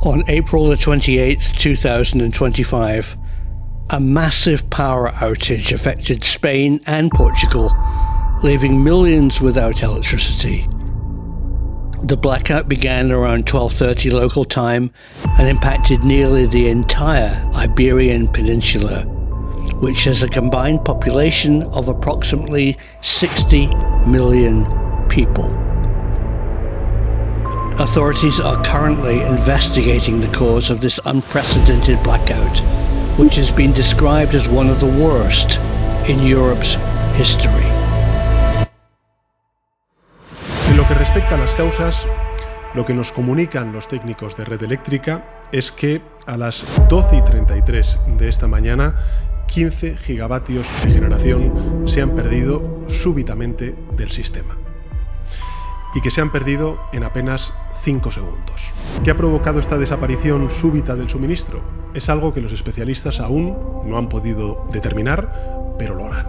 On April the 28th, 2025, a massive power outage affected Spain and Portugal, leaving millions without electricity. The blackout began around 12:30 local time and impacted nearly the entire Iberian Peninsula, which has a combined population of approximately 60 million people. Authorities are currently investigating the cause of this unprecedented blackout, which has been described as one of the worst in Europe's history. En lo que respecta a las causas, lo que nos comunican los técnicos de red eléctrica es que a las 12:33 de esta mañana 15 gigavatios de generación se han perdido súbitamente del sistema y que se han perdido en apenas 5 segundos. ¿Qué ha provocado esta desaparición súbita del suministro? Es algo que los especialistas aún no han podido determinar, pero lo harán.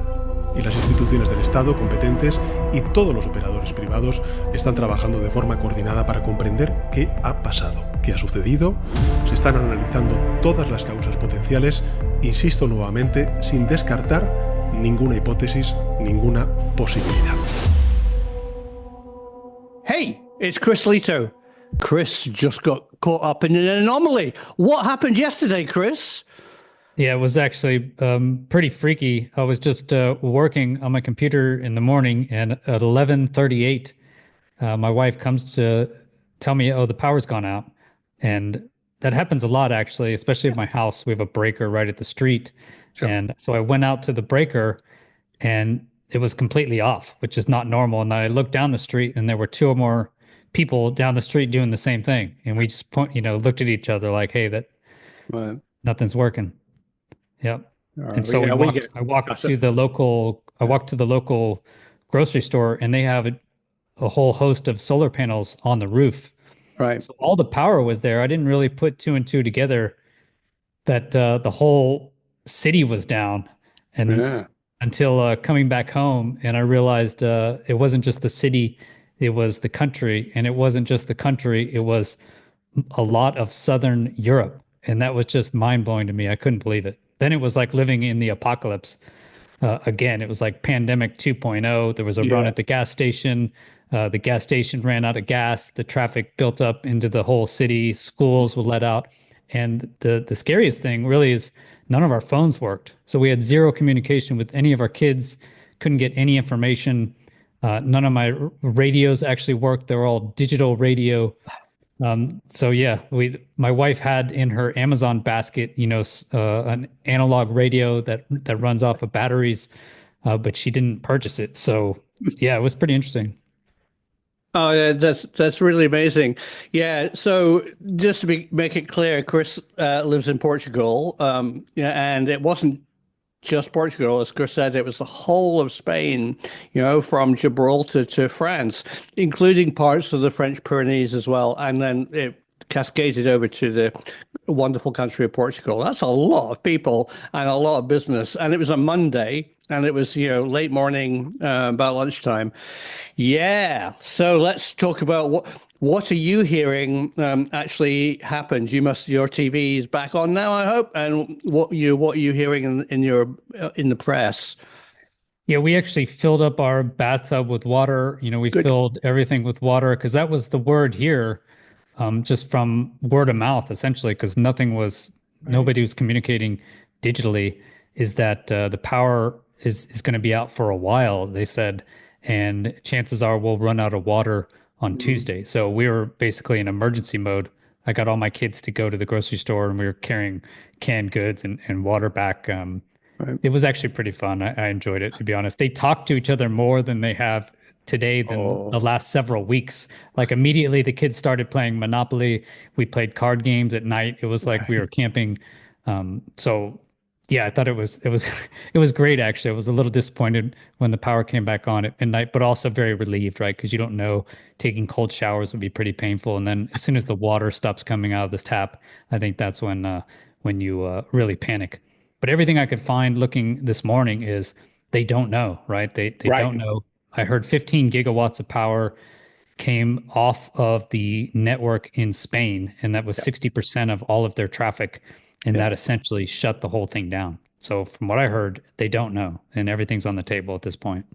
Y las instituciones del Estado competentes y todos los operadores privados están trabajando de forma coordinada para comprender qué ha pasado, qué ha sucedido. Se están analizando todas las causas potenciales, insisto nuevamente, sin descartar ninguna hipótesis, ninguna posibilidad. Hey, it's Chris Lehto. Chris just got caught up in an anomaly. What happened yesterday, Chris? Yeah, it was actually pretty freaky. I was just working on my computer in the morning, and at 11:38, my wife comes to tell me, oh, the power's gone out. And that happens a lot, actually, especially at my house. We have a breaker right at the street. Sure. And so I went out to the breaker, and it was completely off, which is not normal. And I looked down the street, and there were 2 or more people down the street doing the same thing. And we just looked at each other like, hey, nothing's working. Yep. And so I walked to the local grocery store, and they have a whole host of solar panels on the roof. Right. So all the power was there. I didn't really put 2 and 2 together that the whole city was down, and until coming back home, and I realized it wasn't just the city, it was the country, and it wasn't just the country, it was a lot of Southern Europe, and that was just mind-blowing to me. I couldn't believe it. Then it was like living in the apocalypse. Again, it was like pandemic 2.0. There was a run at the gas station. The gas station ran out of gas. The traffic built up into the whole city. Schools were let out. And the scariest thing really is none of our phones worked. So we had zero communication with any of our kids, couldn't get any information. None of my radios actually worked. They were all digital radio. So yeah, my wife had in her Amazon basket, an analog radio that runs off of batteries, but she didn't purchase it. So yeah, it was pretty interesting. Oh, yeah, that's really amazing. Yeah. So just to make it clear, Chris lives in Portugal, and it wasn't just Portugal, as Chris said, it was the whole of Spain, from Gibraltar to France, including parts of the French Pyrenees as well. And then it cascaded over to the wonderful country of Portugal. That's a lot of people and a lot of business. And it was a Monday, and it was, late morning, about lunchtime. Yeah. So let's talk about what are you hearing actually happened? Your TV is back on now, I hope. And what are you hearing in the press? Yeah, we actually filled up our bathtub with water. We filled everything with water because that was the word here, just from word of mouth, essentially, because nobody was communicating digitally, is that the power is going to be out for a while, they said, and chances are we'll run out of water on Tuesday. So we were basically in emergency mode. I got all my kids to go to the grocery store, and we were carrying canned goods and water back. It was actually pretty fun. I enjoyed it, to be honest. They talked to each other more than they have today than the last several weeks. Like immediately the kids started playing Monopoly. We played card games at night. It was like we were camping. So yeah, I thought it was great, actually. I was a little disappointed when the power came back on at midnight, but also very relieved, right? Because you don't know, taking cold showers would be pretty painful. And then as soon as the water stops coming out of this tap, I think that's when you really panic. But everything I could find looking this morning is they don't know, right? They don't know. I heard 15 gigawatts of power came off of the network in Spain, and that was 60% of all of their traffic, and that essentially shut the whole thing down. So from what I heard, they don't know, and everything's on the table at this point.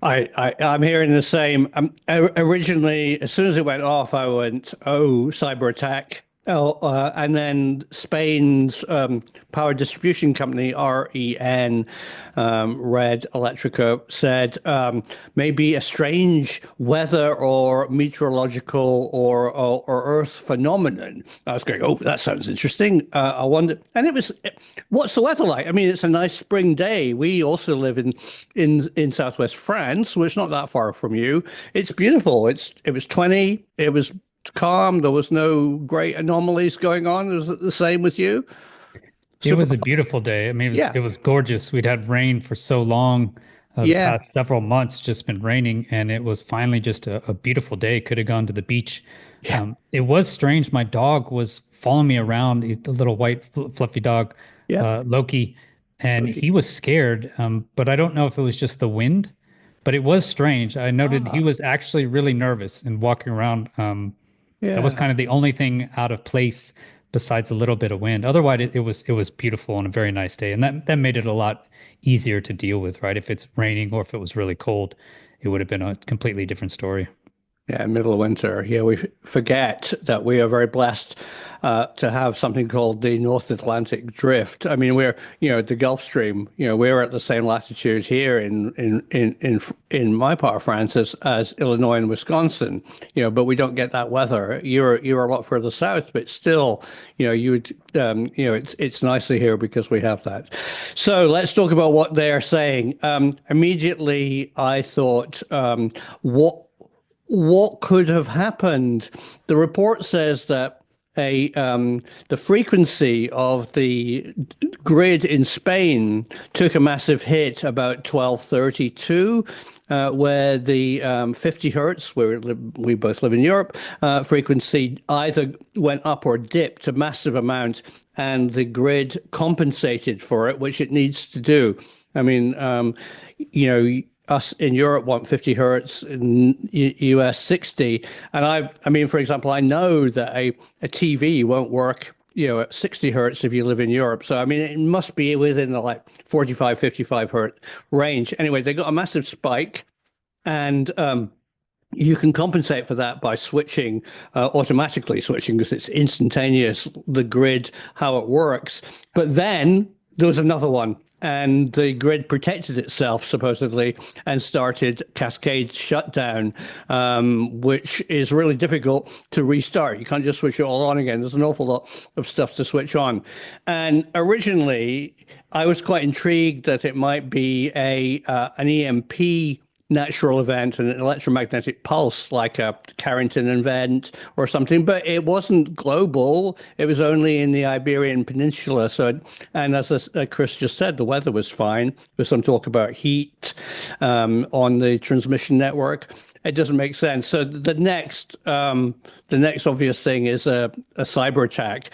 I'm hearing the same. Originally, as soon as it went off, I went, "Oh, cyber attack." And then Spain's power distribution company, REN, Red Electrica, said maybe a strange weather or meteorological or Earth phenomenon. I was going, oh, that sounds interesting. I wonder, and it was, what's the weather like? I mean, it's a nice spring day. We also live in Southwest France, which is not that far from you. It's beautiful. It was 20. It was calm. There was no great anomalies going on. Was it the same with you? It was a beautiful day. I mean, it was gorgeous. We'd had rain for so long. The past several months, just been raining, and it was finally just a beautiful day. Could have gone to the beach. It was strange. My dog was following me around. He's the little white fluffy dog, Loki, and he was scared. But I don't know if it was just the wind, but it was strange. I noted he was actually really nervous and walking around. That was kind of the only thing out of place besides a little bit of wind. Otherwise, it was beautiful and a very nice day. And that made it a lot easier to deal with, right? If it's raining or if it was really cold, it would have been a completely different story. Yeah, middle of winter. Yeah, we forget that we are very blessed to have something called the North Atlantic Drift. I mean, we're, the Gulf Stream. We're at the same latitude here in my part of France as Illinois and Wisconsin. But we don't get that weather. You're a lot further south, but still, it's nicely here because we have that. So let's talk about what they're saying. Immediately, I thought, what could have happened? The report says that the frequency of the grid in Spain took a massive hit about 1232, where the 50 hertz, where we both live in Europe, frequency either went up or dipped a massive amount, and the grid compensated for it, which it needs to do. I mean, us in Europe want 50 hertz, in US 60. And I mean, for example, I know that a TV won't work, at 60 hertz if you live in Europe. So, I mean, it must be within the 45, 55 hertz range. Anyway, they got a massive spike, and you can compensate for that by switching, automatically switching, because it's instantaneous, the grid, how it works. But then there was another one. And the grid protected itself, supposedly, and started cascade shutdown, which is really difficult to restart. You can't just switch it all on again. There's an awful lot of stuff to switch on. And originally, I was quite intrigued that it might be an EMP natural event, an electromagnetic pulse, like a Carrington event or something, but it wasn't global. It was only in the Iberian Peninsula. So, and as Chris just said, the weather was fine. There's some talk about heat on the transmission network. It doesn't make sense. So the next obvious thing is a cyber attack.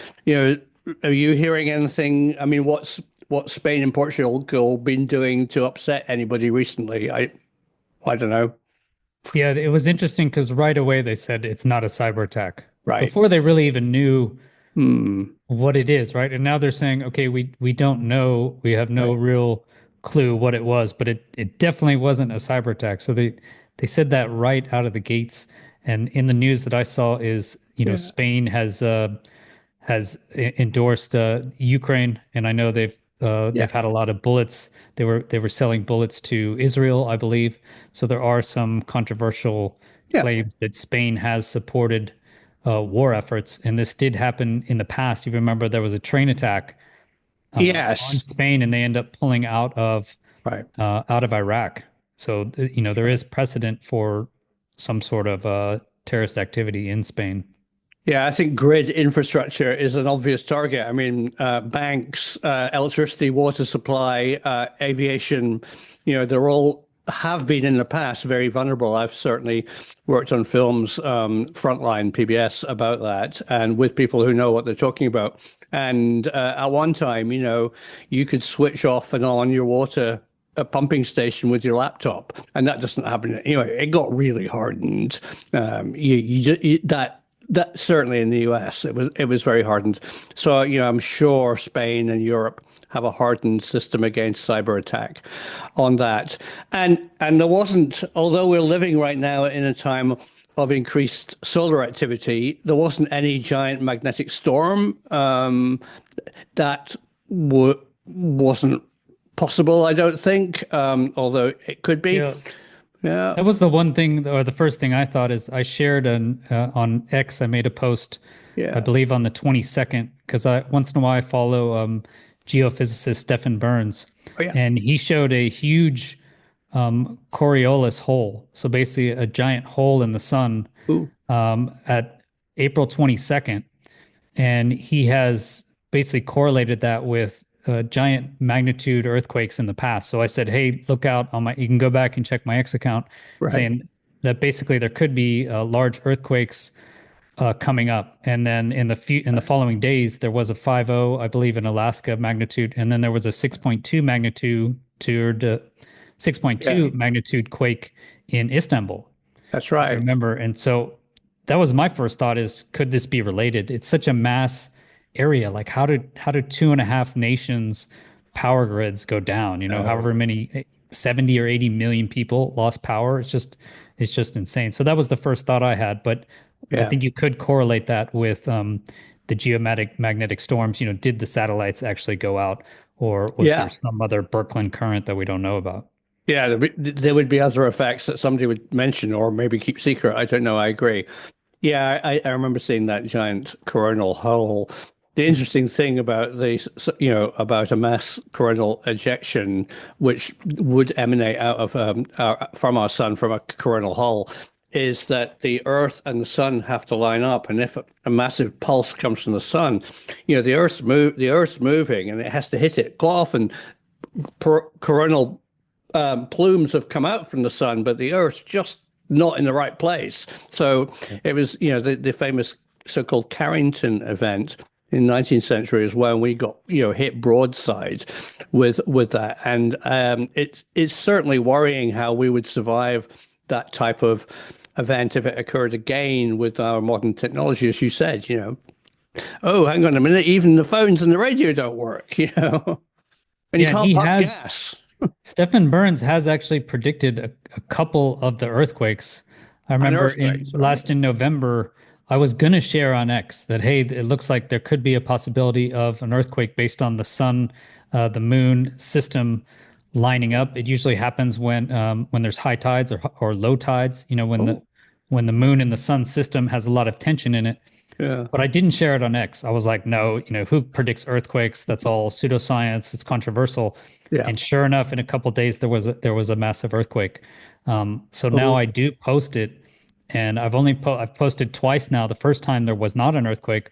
Are you hearing anything? I mean, what's Spain and Portugal been doing to upset anybody recently? I don't know. Yeah, it was interesting because right away they said it's not a cyber attack. Right. Before they really even knew what it is, right? And now they're saying, okay, we don't know. We have no real clue what it was, but it definitely wasn't a cyber attack. So they said that right out of the gates. And in the news that I saw is, Spain has endorsed Ukraine, and I know they've had a lot of bullets. They were selling bullets to Israel, I believe. So there are some controversial claims that Spain has supported war efforts, and this did happen in the past. You remember there was a train attack on Spain, and they end up pulling out of Iraq. So there is precedent for some sort of terrorist activity in Spain. Yeah, I think grid infrastructure is an obvious target. I mean, banks, electricity, water supply, aviation, they're all have been in the past very vulnerable. I've certainly worked on films, Frontline, PBS, about that, and with people who know what they're talking about. And at one time, you could switch off and on your water a pumping station with your laptop, and that doesn't happen. Anyway, it got really hardened. That certainly in the US, it was very hardened. So I'm sure Spain and Europe have a hardened system against cyber attack on that. And there wasn't, although we're living right now in a time of increased solar activity, there wasn't any giant magnetic storm that wasn't possible, I don't think, although it could be. Yeah. That was the one thing, or the first thing I thought is I shared on X. I made a post, I believe on the 22nd, because once in a while I follow geophysicist Stephen Burns, and he showed a huge Coriolis hole. So basically a giant hole in the sun at April 22nd. And he has basically correlated that with giant magnitude earthquakes in the past. So I said, hey, look out you can go back and check my X account, saying that basically there could be large earthquakes coming up. And then in the following days, there was a 5.0, I believe, in Alaska magnitude, and then there was a 6.2 magnitude quake in Istanbul. That's right. I remember. And so that was my first thought is, could this be related? It's such a mass area. Like how did 2.5 nations power grids go down? However many 70 or 80 million people lost power. It's just insane. So that was the first thought I had. But I think you could correlate that with the geomagnetic storms. Did the satellites actually go out, or was there some other Birkeland current that we don't know about? Yeah, there would be other effects that somebody would mention or maybe keep secret. I don't know. I agree. Yeah, I remember seeing that giant coronal hole. The interesting thing about about a mass coronal ejection, which would emanate out of from our sun, from a coronal hole, is that the Earth and the sun have to line up. And if a massive pulse comes from the sun, the Earth's moving, and it has to hit it. Quite often, coronal plumes have come out from the sun, but the Earth's just not in the right place. So it was, the famous so-called Carrington event in the 19th century is when we got, hit broadside with that. And it's certainly worrying how we would survive that type of event if it occurred again with our modern technology, as you said. Oh, hang on a minute, even the phones and the radio don't work. And you can't pump gas. Stephen Burns has actually predicted a couple of the earthquakes. I remember last in November, I was going to share on X that, hey, it looks like there could be a possibility of an earthquake based on the sun, the moon system lining up. It usually happens when there's high tides or low tides, when the moon and the sun system has a lot of tension in it. Yeah. But I didn't share it on X. I was like, no, who predicts earthquakes? That's all pseudoscience. It's controversial. Yeah. And sure enough, in a couple of days, there was a massive earthquake. So now I do post it, and I've posted twice now. The first time there was not an earthquake,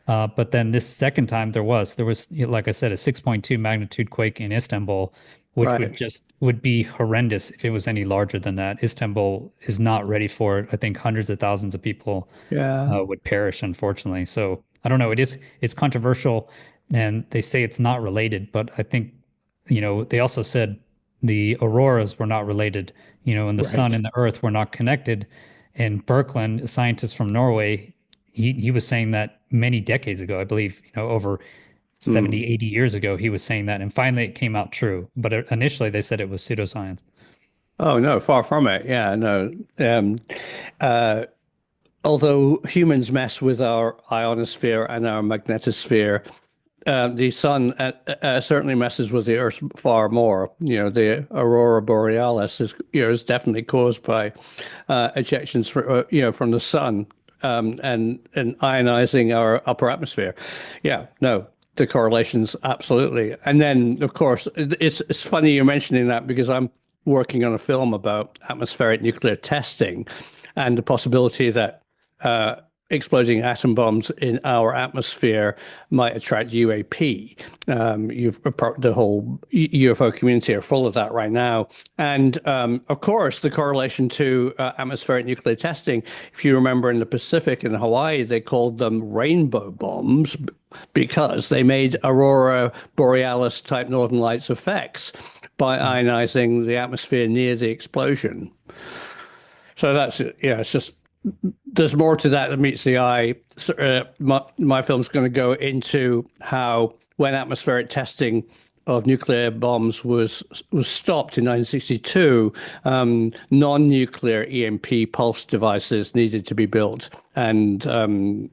but then this second time there was, like I said, a 6.2 magnitude quake in Istanbul, which would be horrendous if it was any larger than that. Istanbul is not ready for it. I think hundreds of thousands of people would perish, unfortunately. So I don't know. It's controversial, and they say it's not related, but I think, they also said the auroras were not related, and the sun and the earth were not connected. And Birkeland, a scientist from Norway, he was saying that many decades ago, I believe, over 70, 80 years ago, he was saying that. And finally it came out true. But initially they said it was pseudoscience. Oh, no, far from it. Yeah, no. Although humans mess with our ionosphere and our magnetosphere, the sun certainly messes with the Earth far more. The aurora borealis is definitely caused by ejections from the sun and ionizing our upper atmosphere. Yeah, no, the correlations absolutely. And then, of course, it's funny you're mentioning that, because I'm working on a film about atmospheric nuclear testing and the possibility that exploding atom bombs in our atmosphere might attract UAP. The whole UFO community are full of that right now. And of course, the correlation to atmospheric nuclear testing, if you remember in the Pacific and Hawaii, they called them rainbow bombs because they made aurora borealis type northern lights effects by ionizing the atmosphere near the explosion. So that's, it's just, there's more to that than meets the eye. My film's going to go into how, when atmospheric testing of nuclear bombs was stopped in 1962, non-nuclear EMP pulse devices needed to be built, and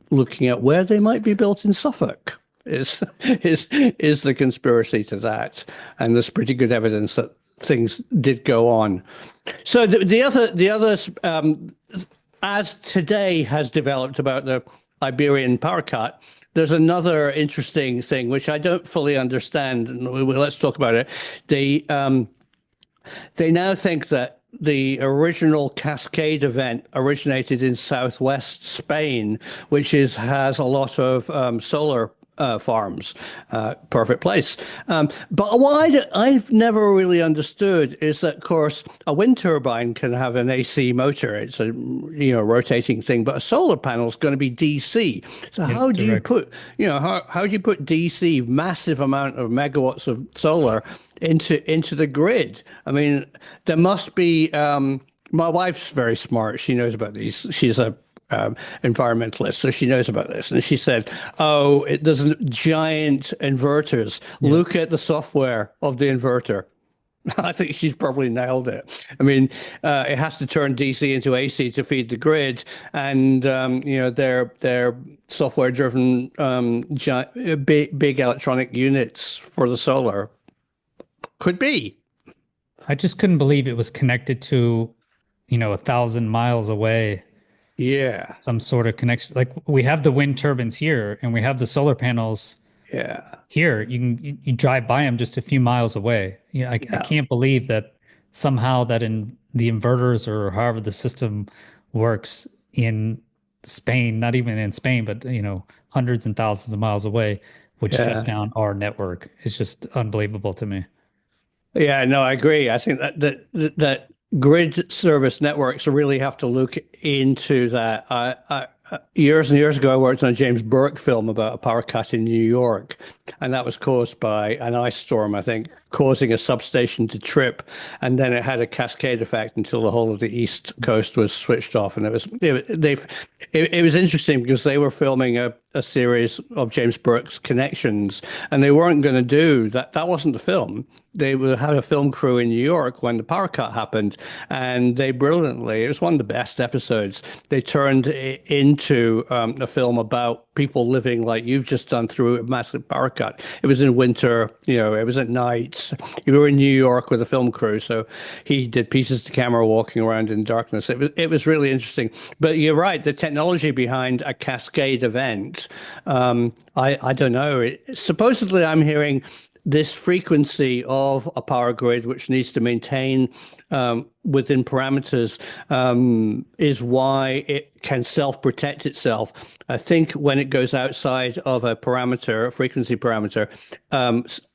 looking at where they might be built in Suffolk is the conspiracy to that. And there's pretty good evidence that things did go on. So the other as today has developed about the Iberian power cut, there's another interesting thing which I don't fully understand. Let's talk about it. They now think that the original Cascade event originated in southwest Spain, which has a lot of solar farms. Perfect place. But what I've never really understood is that, of course, a wind turbine can have an AC motor. It's a rotating thing, but a solar panel is going to be DC. So how do you put how do you put DC, massive amount of megawatts of solar into the grid? I mean, there must be. My wife's very smart. She knows about these. She's a environmentalist, so she knows about this, and she said, there's giant inverters. Look at the software of the inverter. I think she's probably nailed it. I mean, it has to turn DC into AC to feed the grid, and they're software driven big electronic units for the solar. Could be. I just couldn't believe it was connected to 1,000 miles away. Yeah. Some sort of connection. Like, we have the wind turbines here and we have the solar panels here. You drive by them just a few miles away. I can't believe that somehow that in the inverters or however the system works in Spain, not even in Spain, but hundreds and thousands of miles away, would shut down our network. It's just unbelievable to me. Yeah, no, I agree. I think that grid service networks really have to look into that. Years and years ago, I worked on a James Burke film about a power cut in New York, and that was caused by an ice storm, I think, causing a substation to trip, and then it had a cascade effect until the whole of the East Coast was switched off. And it was interesting because they were filming a series of James Burke's Connections, and they weren't going to do that. That wasn't the film. They had a film crew in New York when the power cut happened, and they brilliantly, it was one of the best episodes, they turned it into a film about people living like you've just done through a massive power cut. It was in winter, it was at night. You were in New York with a film crew, so he did pieces to camera walking around in darkness. It was really interesting. But you're right, the technology behind a cascade event, I don't know. Supposedly I'm hearing this frequency of a power grid, which needs to maintain within parameters, is why it can self-protect itself. I think when it goes outside of a parameter, a frequency parameter,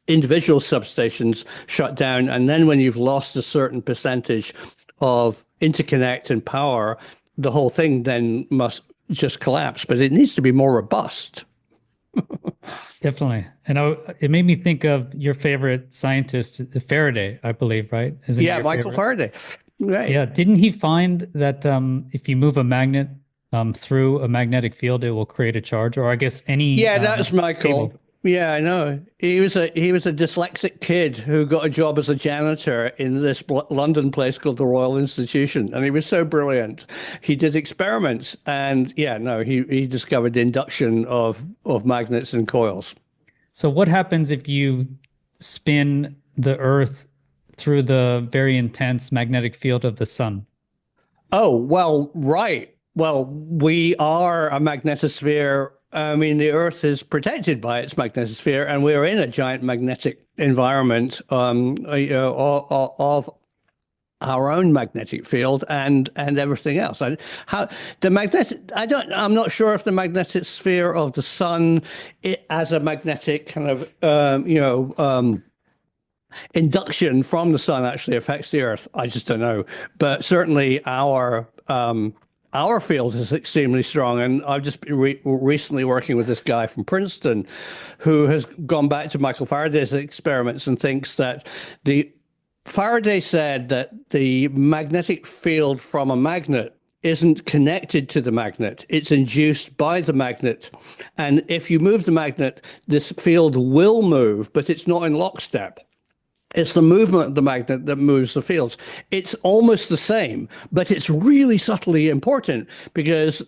individual substations shut down. And then when you've lost a certain percentage of interconnect and power, the whole thing then must just collapse. But it needs to be more robust. Definitely. And it made me think of your favorite scientist, Faraday, I believe, right? Michael Faraday. Right. Yeah. Didn't he find that if you move a magnet through a magnetic field, it will create a charge? Or I guess any... Yeah, that's Michael. Cable. Yeah, I know. He was a dyslexic kid who got a job as a janitor in this London place called the Royal Institution, and he was so brilliant. He did experiments, and he discovered the induction of magnets and coils. So what happens if you spin the Earth through the very intense magnetic field of the sun? Oh, well, right. Well, we are a magnetosphere. I mean, the Earth is protected by its magnetosphere, and we're in a giant magnetic environment of our own magnetic field and everything else. How the magnetic? I'm not sure if the magnetic sphere of the sun, as a magnetic kind of induction from the sun actually affects the Earth. I just don't know. But certainly our field is extremely strong, and I've just been recently working with this guy from Princeton, who has gone back to Michael Faraday's experiments and thinks that Faraday said that the magnetic field from a magnet isn't connected to the magnet. It's induced by the magnet. And if you move the magnet, this field will move, but it's not in lockstep. It's the movement of the magnet that moves the fields. It's almost the same, but it's really subtly important because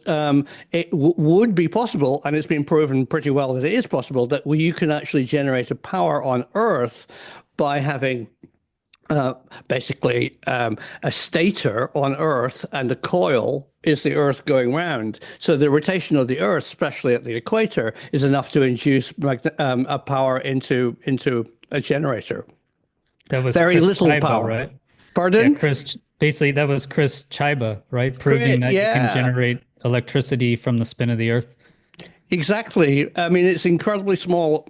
it would be possible, and it's been proven pretty well that it is possible, that you can actually generate a power on Earth by having basically a stator on Earth, and the coil is the Earth going round. So the rotation of the Earth, especially at the equator, is enough to induce a power into a generator. That was very Chris little Chiba, power, right? Pardon? Yeah, basically that was Chris Chiba, right? Proving that you can generate electricity from the spin of the Earth. Exactly. I mean, it's incredibly small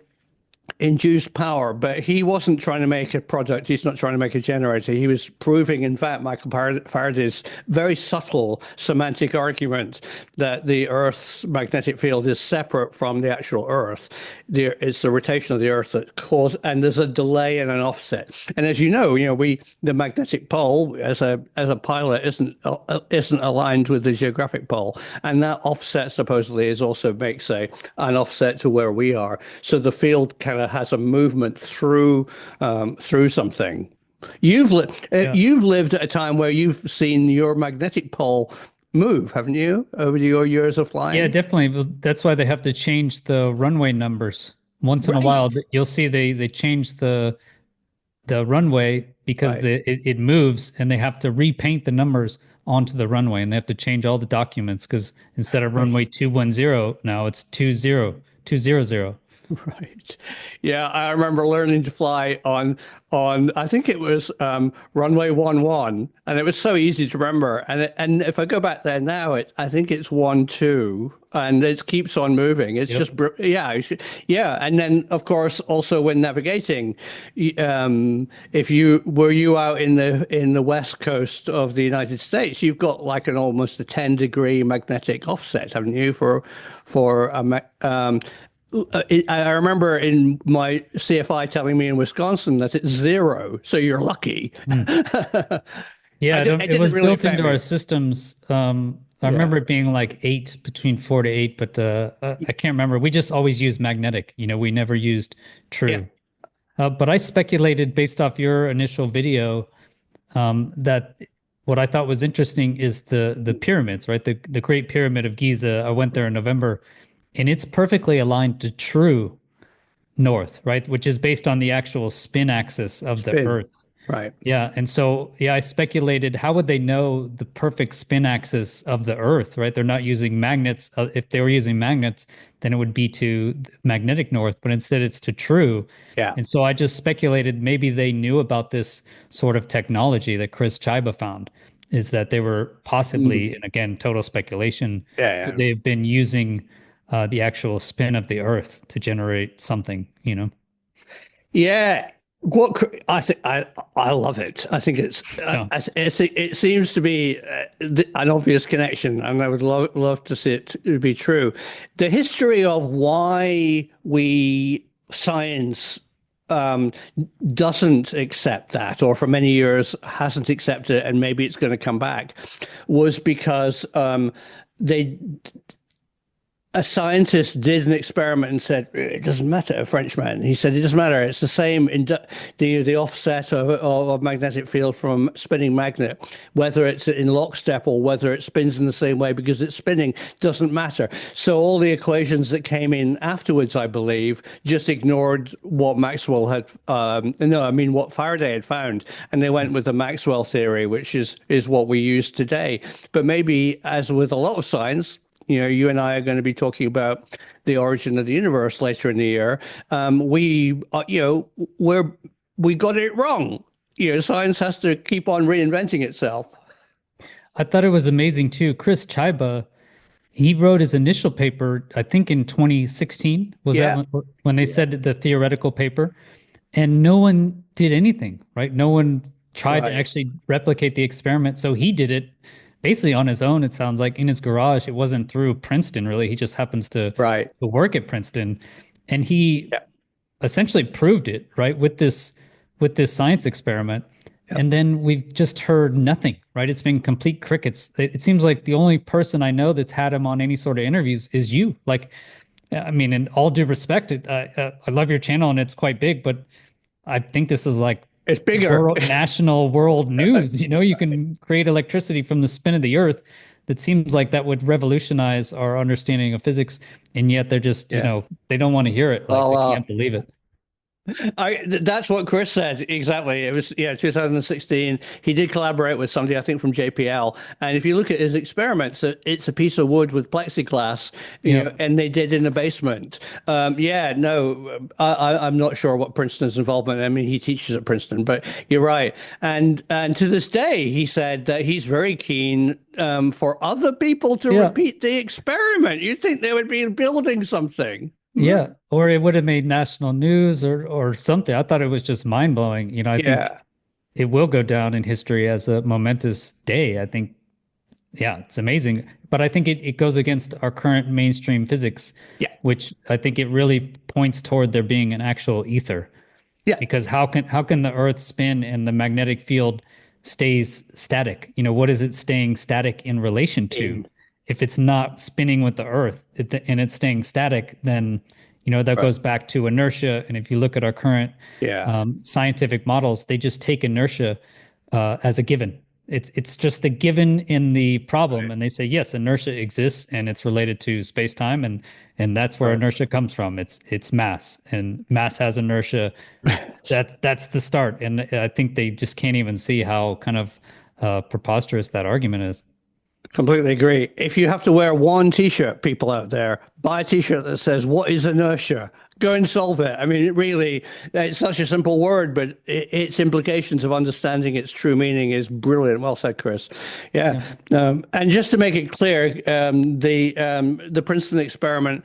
induced power, but he wasn't trying to make a product. He's not trying to make a generator. He was proving, in fact, Michael Faraday's very subtle semantic argument that the Earth's magnetic field is separate from the actual Earth. It's the rotation of the Earth that causes, and there's a delay and an offset. And as you know, the magnetic pole as a pilot isn't aligned with the geographic pole, and that offset supposedly makes an offset to where we are. So the field kind of has a movement through something. You've lived at a time where you've seen your magnetic pole move, haven't you, over your years of flying? Yeah, definitely. That's why they have to change the runway numbers once in a while. You'll see they change the runway because it moves, and they have to repaint the numbers onto the runway, and they have to change all the documents because instead of runway 210 now it's 200. Right. Yeah, I remember learning to fly on I think it was runway 11, and it was so easy to remember. And if I go back there now, I think it's 12, and it keeps on moving. It's just yeah. And then of course also when navigating, if you out in the west coast of the United States, you've got like almost a 10-degree magnetic offset, haven't you? I remember in my CFI telling me in Wisconsin that it's 0, so you're lucky. Yeah, it was really built into our systems. I remember it being like 8, between 4 to 8, but I can't remember. We just always used magnetic. We never used true. Yeah. But I speculated based off your initial video that what I thought was interesting is the pyramids, right? The Great Pyramid of Giza. I went there in November. And it's perfectly aligned to true north, right? Which is based on the actual spin axis of the Earth. Right. Yeah. And so, I speculated, how would they know the perfect spin axis of the Earth, right? They're not using magnets. If they were using magnets, then it would be to magnetic north, but instead it's to true. Yeah. And so I just speculated maybe they knew about this sort of technology that Chris Chiba found, is that they were possibly, and again, total speculation, could they have been using the actual spin of the Earth to generate something, Yeah. I think I love it. I think it seems to be an obvious connection, and I would love to see it to be true. The history of why science doesn't accept that, or for many years hasn't accepted it, and maybe it's going to come back, was because a scientist did an experiment and said, it doesn't matter, a Frenchman. He said, it doesn't matter. It's the same, the offset of a magnetic field from spinning magnet, whether it's in lockstep or whether it spins in the same way, because it's spinning, doesn't matter. So all the equations that came in afterwards, I believe, just ignored what Maxwell had, what Faraday had found. And they went with the Maxwell theory, which is what we use today. But maybe, as with a lot of science, you and I are going to be talking about the origin of the universe later in the year. We got it wrong. science has to keep on reinventing itself. I thought it was amazing too. Chris Chiba, he wrote his initial paper, I think in 2016. Was Yeah. that when they said the theoretical paper? And no one did anything, right? No one tried to actually replicate the experiment. So he did it basically on his own, it sounds like, in his garage. It wasn't through Princeton, really. He just happens to work at Princeton. And he essentially proved it, right, with this science experiment. And then we've just heard nothing, right? It's been complete crickets. It seems like the only person I know that's had him on any sort of interviews is you. Like, I mean, in all due respect, I love your channel and it's quite big, but I think this is like it's bigger national world news. You can create electricity from the spin of the earth. That seems like that would revolutionize our understanding of physics. And yet they're just, they don't want to hear it. Like they can't believe it. That's what Chris said. Exactly. It was 2016. He did collaborate with somebody, I think, from JPL. And if you look at his experiments, it's a piece of wood with plexiglass, you know, and they did in the basement. I'm not sure what Princeton's involvement. I mean, he teaches at Princeton, but you're right. And to this day, he said that he's very keen for other people to repeat the experiment. You'd think they would be building something. Yeah, or it would have made national news or something. I thought it was just mind blowing. I think it will go down in history as a momentous day. I think, it's amazing. But I think it goes against our current mainstream physics, which I think it really points toward there being an actual ether. Yeah, because how can the Earth spin and the magnetic field stays static? What is it staying static in relation to? If it's not spinning with the Earth and it's staying static, then that goes back to inertia. And if you look at our current scientific models, they just take inertia as a given. It's just the given in the problem, and they say yes, inertia exists and it's related to space time, and that's where inertia comes from. It's mass, and mass has inertia. That's the start, and I think they just can't even see how kind of preposterous that argument is. Completely agree. If you have to wear one T-shirt, people out there, buy a T-shirt that says, "What is inertia?" Go and solve it. I mean, it's such a simple word, but its implications of understanding its true meaning is brilliant. Well said, Chris. Yeah. And just to make it clear, the Princeton experiment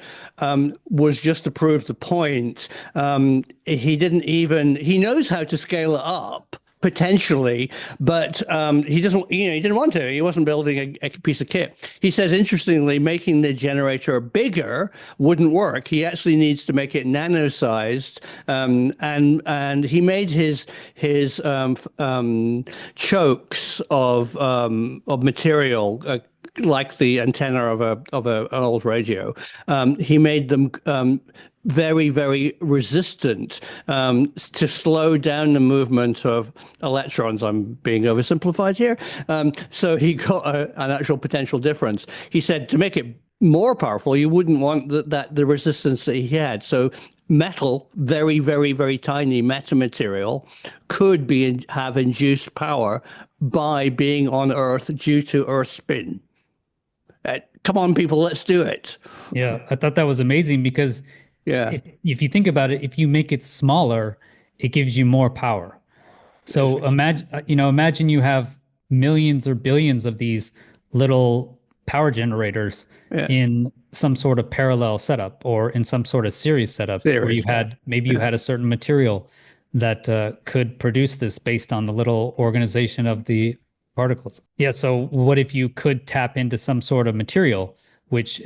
was just to prove the point. He knows how to scale it up, potentially, but he didn't want to. He wasn't building a piece of kit. He says, interestingly, making the generator bigger wouldn't work. He actually needs to make it nano-sized, and he made his chokes of material. Like the antenna of an old radio, he made them very, very resistant to slow down the movement of electrons. I'm being oversimplified here. So he got an actual potential difference. He said to make it more powerful, you wouldn't want the resistance that he had. So metal, very, very, very tiny metamaterial, could have induced power by being on Earth due to Earth spin. Come on, people, let's do it. Yeah, I thought that was amazing because if you think about it, if you make it smaller, it gives you more power. So imagine you have millions or billions of these little power generators in some sort of parallel setup or in some sort of series setup where you had a certain material that could produce this based on the little organization of the particles. Yeah. So what if you could tap into some sort of material which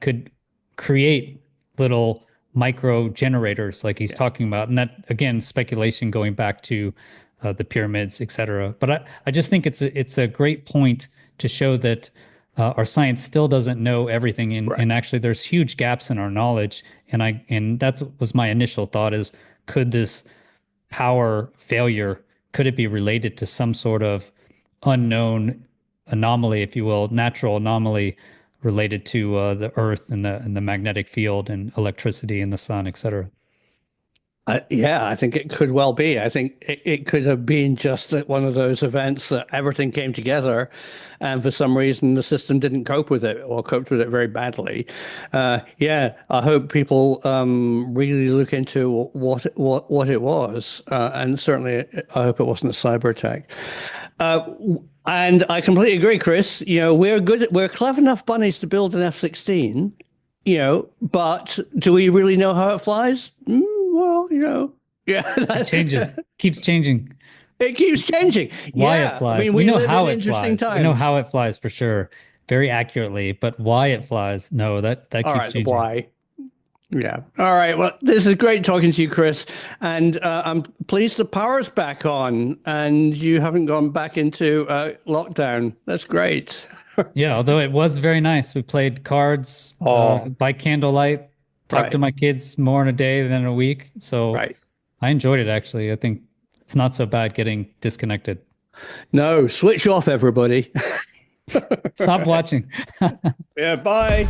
could create little micro generators like he's talking about? And that, again, speculation going back to the pyramids, et cetera. But I just think it's a great point to show that our science still doesn't know everything. And actually there's huge gaps in our knowledge. And that was my initial thought is, could this power failure, could it be related to some sort of unknown anomaly, if you will, natural anomaly related to the Earth and the magnetic field and electricity and the sun, et cetera? Yeah, I think it could well be. I think it could have been just one of those events that everything came together, and for some reason the system didn't cope with it or coped with it very badly. Yeah, I hope people really look into what it was, and certainly I hope it wasn't a cyber attack. And I completely agree, Chris. We're clever enough bunnies to build an F-16. But do we really know how it flies? Well, yeah, It changes, keeps changing. it keeps changing. Why Yeah, it flies. I mean, we know live how in it interesting flies. times. We know how it flies for sure, very accurately. But why it flies? No, that All keeps right, changing. why? Yeah. All right. Well, this is great talking to you, Chris. And I'm pleased the power's back on and you haven't gone back into lockdown. That's great. Yeah, although it was very nice. We played cards by candlelight, talked to my kids more in a day than a week. So Right. I enjoyed it, actually. I think it's not so bad getting disconnected. No, switch off, everybody. Stop watching. Yeah, bye.